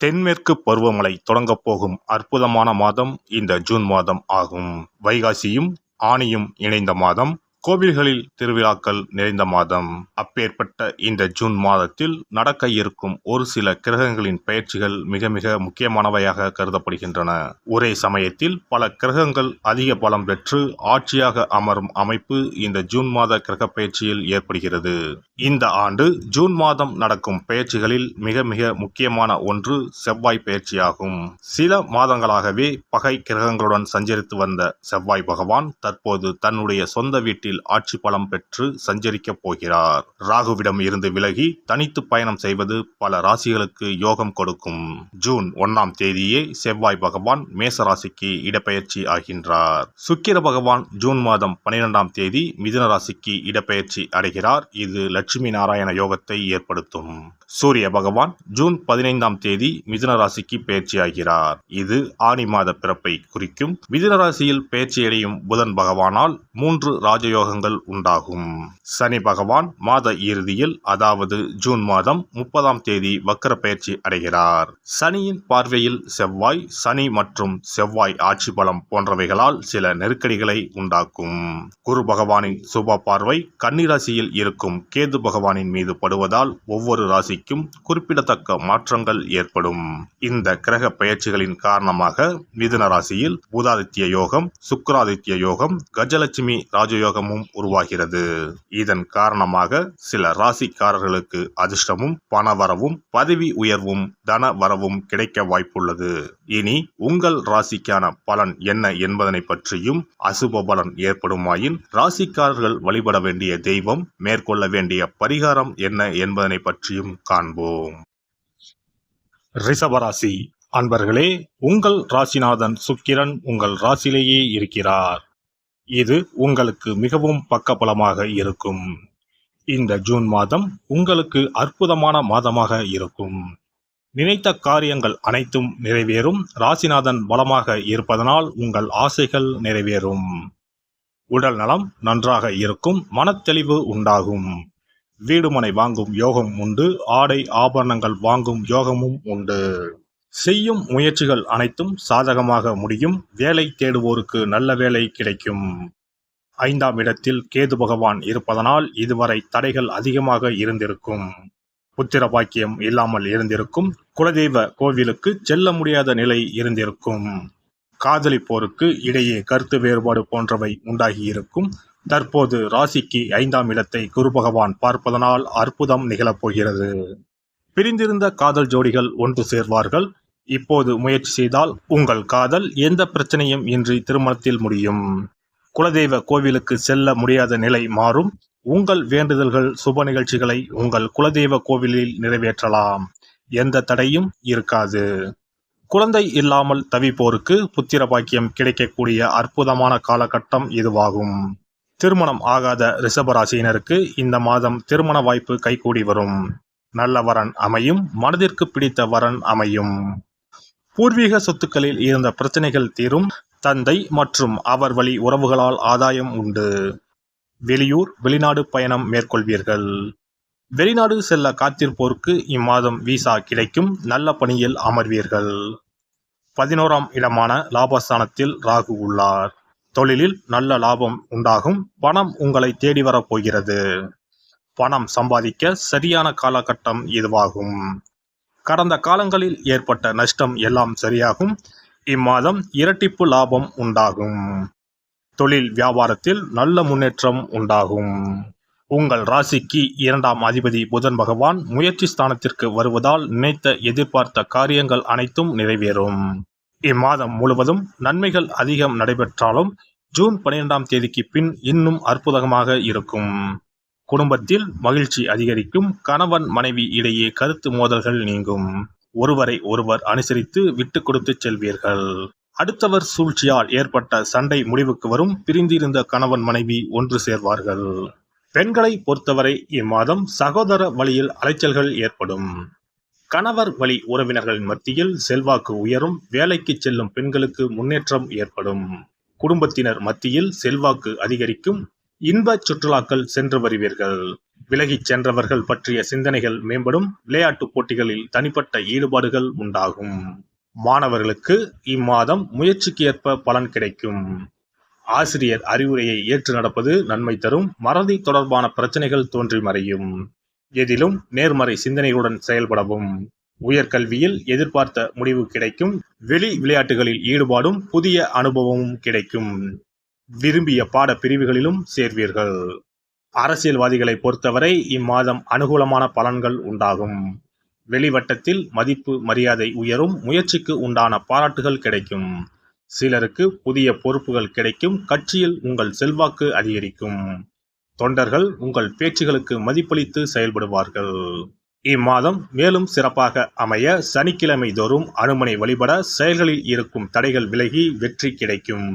தென்மேற்கு பருவமழை தொடங்கப் போகும் அற்புதமான மாதம் இந்த ஜூன் மாதம் ஆகும். வைகாசியும் ஆனியும் இணைந்த மாதம், கோவில்களில் திருவிழாக்கள் நிறைந்த மாதம். அப்பேற்பட்ட இந்த ஜூன் மாதத்தில் நடக்க இருக்கும் ஒரு சில கிரகங்களின் பெயர்ச்சிகள் மிக மிக முக்கியமானவையாக கருதப்படுகின்றன. ஒரே சமயத்தில் பல கிரகங்கள் அதிக பலம் பெற்று ஆட்சியாக அமரும் அமைப்பு இந்த ஜூன் மாத கிரக பெயர்ச்சியில் ஏற்படுகிறது. இந்த ஆண்டு ஜூன் மாதம் நடக்கும் பெயர்ச்சிகளில் மிக மிக முக்கியமான ஒன்று செவ்வாய் பெயர்ச்சியாகும். சில மாதங்களாகவே பகை கிரகங்களுடன் சஞ்சரித்து வந்த செவ்வாய் பகவான் தற்போது தன்னுடைய சொந்த வீட்டில் ஆட்சி பலம் பெற்று சஞ்சரிக்கப் போகிறார். ராகுவிடம் இருந்து விலகி தனித்து பயணம் செய்வது பல ராசிகளுக்கு யோகம் கொடுக்கும். ஜூன் 1ஆம் தேதியே செவ்வாய் பகவான் மேச ராசிக்கு இடப்பெயர்ச்சி ஆகின்றார். சுக்கிர பகவான் ஜூன் மாதம் 12ஆம் தேதி மிதுன ராசிக்கு இடப்பெயர்ச்சி அடைகிறார். இது லட்சுமி நாராயண யோகத்தை ஏற்படுத்தும். சூரிய பகவான் ஜூன் 15ஆம் தேதி மிதுன ராசிக்கு பெயர்ச்சியாகிறார். இது ஆனி மாத பிறப்பை குறிக்கும். மிதுன ராசியில் பெயர்ச்சியடையும் புதன் பகவானால் 3 ராஜயோகங்கள் உண்டாகும். சனி பகவான் மாத இறுதியில், அதாவது ஜூன் மாதம் 30ஆம் தேதி வக்கர பெயர்ச்சி அடைகிறார். சனியின் பார்வையில் செவ்வாய், சனி மற்றும் செவ்வாய் ஆட்சி பலம் போன்றவைகளால் சில நெருக்கடிகளை உண்டாக்கும். குரு பகவானின் சுப பார்வை கன்னி ராசியில் இருக்கும் கேது பகவானின் மீது படுவதால் ஒவ்வொரு ராசிக்கும் குறிப்பிடத்தக்க மாற்றங்கள் ஏற்படும். இந்த கிரக பெயர்ச்சிகளின் காரணமாக மிதுன ராசியில் புதாதித்ய யோகம், சுக்கிராதித்ய யோகம், கஜலட்சுமி ராஜயோகமும் உருவாகிறது. இதன் காரணமாக சில ராசிக்காரர்களுக்கு அதிர்ஷ்டமும் பணவரவும் பதவி உயர்வும் தன வரவும் கிடைக்க வாய்ப்புள்ளது. இனி உங்கள் ராசிக்கான பலன் என்ன என்பதனை பற்றியும், அசுப பலன் ஏற்படுமாயின் ராசிக்காரர்கள் வழிபட வேண்டிய தெய்வம், மேற்கொள்ள வேண்டிய பரிகாரம் என்ன என்பதனை பற்றியும் காண்போம். ரிஷபராசி அன்பர்களே, உங்கள் ராசிநாதன் சுக்கிரன் உங்கள் ராசியிலேயே இருக்கிறார். இது உங்களுக்கு மிகவும் பக்கபலமாக இருக்கும். இந்த ஜூன் மாதம் உங்களுக்கு அற்புதமான மாதமாக இருக்கும். நினைத்த காரியங்கள் அனைத்தும் நிறைவேறும். ராசிநாதன் பலமாக இருப்பதனால் உங்கள் ஆசைகள் நிறைவேறும். உடல் நலம் நன்றாக இருக்கும். மனத்தெளிவு உண்டாகும். வீடுமனை வாங்கும் யோகம் உண்டு. ஆடை ஆபரணங்கள் வாங்கும் யோகமும் உண்டு. செய்யும் முயற்சிகள் அனைத்தும் சாதகமாக முடியும். வேலை தேடுவோருக்கு நல்ல வேலை கிடைக்கும். 5ஆம் இடத்தில் கேது பகவான் இருப்பதனால் இதுவரை தடைகள் அதிகமாக இருந்திருக்கும். புத்திர பாக்கியம் இல்லாமல் இருந்திருக்கும். குலதெய்வ கோவிலுக்கு செல்ல முடியாத நிலை இருந்திருக்கும். காதலிப்போருக்கு இடையே கருத்து வேறுபாடு போன்றவை உண்டாகியிருக்கும். தற்போது ராசிக்கு 5ஆம் இடத்தை குரு பகவான் பார்ப்பதனால் அற்புதம் நிகழப்போகிறது. பிரிந்திருந்த காதல் ஜோடிகள் ஒன்று சேர்வார்கள். இப்போது முயற்சி செய்தால் உங்கள் காதல் எந்த பிரச்சனையும் இன்றி திருமணத்தில் முடியும். குலதெய்வ கோவிலுக்கு செல்ல முடியாத நிலை மாறும். உங்கள் வேண்டுதல்கள், சுப நிகழ்ச்சிகளை உங்கள் குலதெய்வ கோவிலில் நிறைவேற்றலாம். எந்த தடையும் இருக்காது. குழந்தை இல்லாமல் தவிப்போருக்கு புத்திர பாக்கியம் கிடைக்கக்கூடிய அற்புதமான காலகட்டம் இதுவாகும். திருமணம் ஆகாத ரிஷபராசியினருக்கு இந்த மாதம் திருமண வாய்ப்பு கைகூடி வரும். நல்ல வரன் அமையும். மனதிற்கு பிடித்த வரன் அமையும். பூர்வீக சொத்துக்களில் இருந்த பிரச்சனைகள் தீரும். தந்தை மற்றும் அவர் வழி உறவுகளால் ஆதாயம் உண்டு. வெளியூர், வெளிநாடு பயணம் மேற்கொள்வீர்கள். வெளிநாடு செல்ல காத்திருப்போருக்கு இம்மாதம் விசா கிடைக்கும். நல்ல பணியில் அமர்வீர்கள். 11ஆம் இடமான லாபஸ்தானத்தில் ராகு உள்ளார். தொழிலில் நல்ல லாபம் உண்டாகும். பணம் உங்களை தேடி வரப்போகிறது. பணம் சம்பாதிக்க சரியான காலகட்டம் இதுவாகும். கடந்த காலங்களில் ஏற்பட்ட நஷ்டம் எல்லாம் சரியாகும். இம்மாதம் இரட்டிப்பு லாபம் உண்டாகும். தொழில் வியாபாரத்தில் நல்ல முன்னேற்றம் உண்டாகும். உங்கள் ராசிக்கு 2ஆம் அதிபதி புதன் பகவான் முயற்சி ஸ்தானத்திற்கு வருவதால் நினைத்த எதிர்பார்த்த காரியங்கள் அனைத்தும் நிறைவேறும். இம்மாதம் முழுவதும் நன்மைகள் அதிகம் நடைபெற்றாலும் ஜூன் 12ஆம் தேதிக்கு பின் இன்னும் அற்புதமாக இருக்கும். குடும்பத்தில் மகிழ்ச்சி அதிகரிக்கும். கணவன் மனைவி இடையே கருத்து மோதல்கள் நீங்கும். ஒருவரை ஒருவர் அனுசரித்து விட்டு கொடுத்து செல்வீர்கள். அடுத்தவர் சூழ்ச்சியால் ஏற்பட்ட சண்டை முடிவுக்கு வரும். பிரிந்திருந்த கணவன் மனைவி ஒன்று சேர்வார்கள். பெண்களை பொறுத்தவரை இம்மாதம் சகோதர வழியில் அலைச்சல்கள் ஏற்படும். கணவர் வழி உறவினர்களின் மத்தியில் செல்வாக்கு உயரும். வேலைக்கு செல்லும் பெண்களுக்கு முன்னேற்றம் ஏற்படும். குடும்பத்தினர் மத்தியில் செல்வாக்கு அதிகரிக்கும். இன்ப சுற்றுலாக்கள் சென்று வருவீர்கள். விலகிச் சென்றவர்கள் பற்றிய சிந்தனைகள் மேம்படும். விளையாட்டுப் போட்டிகளில் தனிப்பட்ட ஈடுபாடுகள் உண்டாகும். மாணவர்களுக்கு இம்மாதம் முயற்சிக்கு ஏற்ப பலன் கிடைக்கும். ஆசிரியர் அறிவுரையை ஏற்று நடப்பது நன்மை தரும். மறதி தொடர்பான பிரச்சனைகள் தோன்றி மறையும். எதிலும் நேர்மறை சிந்தனைகளுடன் செயல்படவும். உயர்கல்வியில் எதிர்பார்த்த முடிவு கிடைக்கும். வெளி விளையாட்டுகளில் ஈடுபாடும் புதிய அனுபவமும் கிடைக்கும். விரும்பிய பாட பிரிவுகளிலும் சேர்வீர்கள். அரசியல்வாதிகளை பொறுத்தவரை இம்மாதம் அனுகூலமான பலன்கள் உண்டாகும். வெளிவட்டத்தில் மதிப்பு மரியாதை உயரும். முயற்சிக்கு உண்டான பாராட்டுகள் கிடைக்கும். சிலருக்கு புதிய பொறுப்புகள் கிடைக்கும். கட்சியில் உங்கள் செல்வாக்கு அதிகரிக்கும். தொண்டர்கள் உங்கள் பேச்சுகளுக்கு மதிப்பளித்து செயல்படுவார்கள். இம்மாதம் மேலும் சிறப்பாக அமைய சனிக்கிழமை தோறும் அனுமனை வழிபட செயல்களில் இருக்கும் தடைகள் விலகி வெற்றி கிடைக்கும்.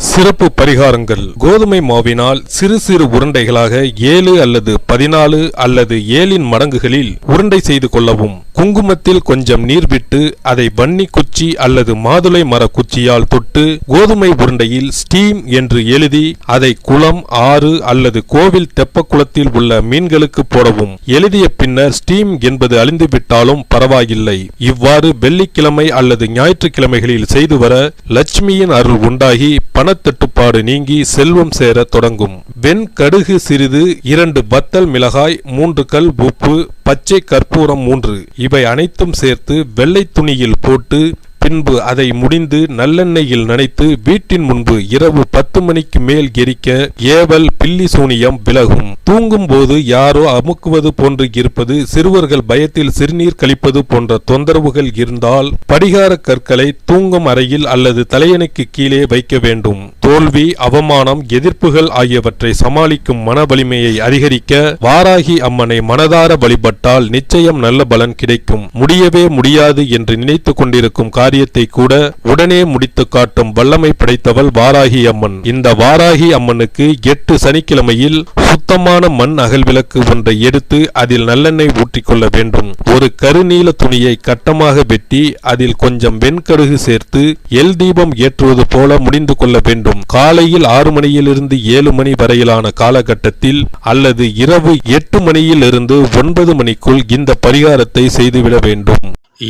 சிறப்பு பரிகாரங்கள். கோதுமை மாவினால் சிறு சிறு உருண்டைகளாக 7 அல்லது 14 அல்லது 7 மடங்குகளில் உருண்டை செய்து கொள்ளவும். குங்குமத்தில் கொஞ்சம் நீர் விட்டு அதை வன்னி குச்சி அல்லது மாதுளை மர குச்சியால் தொட்டு கோதுமை உருண்டையில் ஸ்டீம் என்று எழுதி அதை குளம், ஆறு அல்லது கோவில் தெப்பக்குளத்தில் உள்ள மீன்களுக்கு போடவும். எழுதிய பின்னர் ஸ்டீம் என்பது அழிந்துவிட்டாலும் பரவாயில்லை. இவ்வாறு வெள்ளிக்கிழமை அல்லது ஞாயிற்றுக்கிழமைகளில் செய்து வர லட்சுமியின் அருள் உண்டாகி பணத்தட்டுப்பாடு நீங்கி செல்வம் சேர தொடங்கும். வெண்கடுகு சிறிது, 2 வத்தல் மிளகாய், 3 கல் உப்பு, பச்சை கற்பூரம் 3 இவை அனைத்தும் சேர்த்து வெள்ளை துணியில் போட்டு பின்பு அதை முடிந்து நல்லெண்ணெயில் நனைத்து வீட்டின் முன்பு இரவு 10 மணிக்கு மேல் எரிக்க ஏவல், பில்லி சூனியம் விலகும். தூங்கும் போது யாரோ அமுக்குவது போன்று இருப்பது, சிறுவர்கள் பயத்தில் சிறுநீர் கழிப்பது போன்ற தொந்தரவுகள் இருந்தால் படிகார கற்களை தூங்கும் அறையில் அல்லது தலையணைக்கு கீழே வைக்க வேண்டும். தோல்வி, அவமானம், எதிர்ப்புகள் ஆகியவற்றை சமாளிக்கும் மன வலிமையை அதிகரிக்க வாராகி அம்மனை மனதார வழிபட்டால் நிச்சயம் நல்ல பலன் கிடைக்கும். முடியவே முடியாது என்று நினைத்து கொண்டிருக்கும் காரியத்தை கூட உடனே முடித்து காட்டும் வல்லமை படைத்தவள் வாராகி அம்மன். இந்த வாராகி அம்மனுக்கு 8 சனிக்கிழமையில் சுத்தமான மண் அகல் விளக்கு ஒன்றை எடுத்து அதில் நல்லெண்ணெய் ஊற்றிக்கொள்ள வேண்டும். ஒரு கருநீல துணியை கட்டமாக வெட்டி அதில் கொஞ்சம் வெண்கடுகு சேர்த்து எல் தீபம் ஏற்றுவது போல முடிந்து கொள்ள வேண்டும். காலையில் 6 மணியிலிருந்து 7 மணி வரையிலான காலகட்டத்தில் அல்லது இரவு 8 மணியிலிருந்து 9 மணிக்குள் இந்த பரிகாரத்தை செய்துவிட வேண்டும்.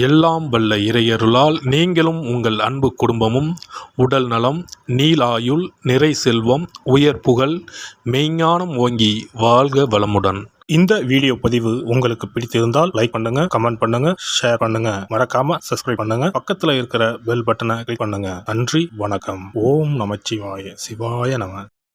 எல்லாம் வல்ல இறையருளால் நீங்களும் உங்கள் அன்பு குடும்பமும் உடல் நலம், நீலாயுள், நிறை செல்வம், உயர் புகழ், மெய்ஞானம் ஓங்கி வாழ்க வளமுடன். இந்த வீடியோ பதிவு உங்களுக்கு பிடித்திருந்தால் லைக் பண்ணுங்க, கமெண்ட் பண்ணுங்க, ஷேர் பண்ணுங்க, மறக்காம சப்ஸ்கிரைப் பண்ணுங்க. பக்கத்துல இருக்கிற பெல் பட்டனை கிளிக் பண்ணுங்க. நன்றி, வணக்கம். ஓம் நமச்சிவாய. சிவாய நம.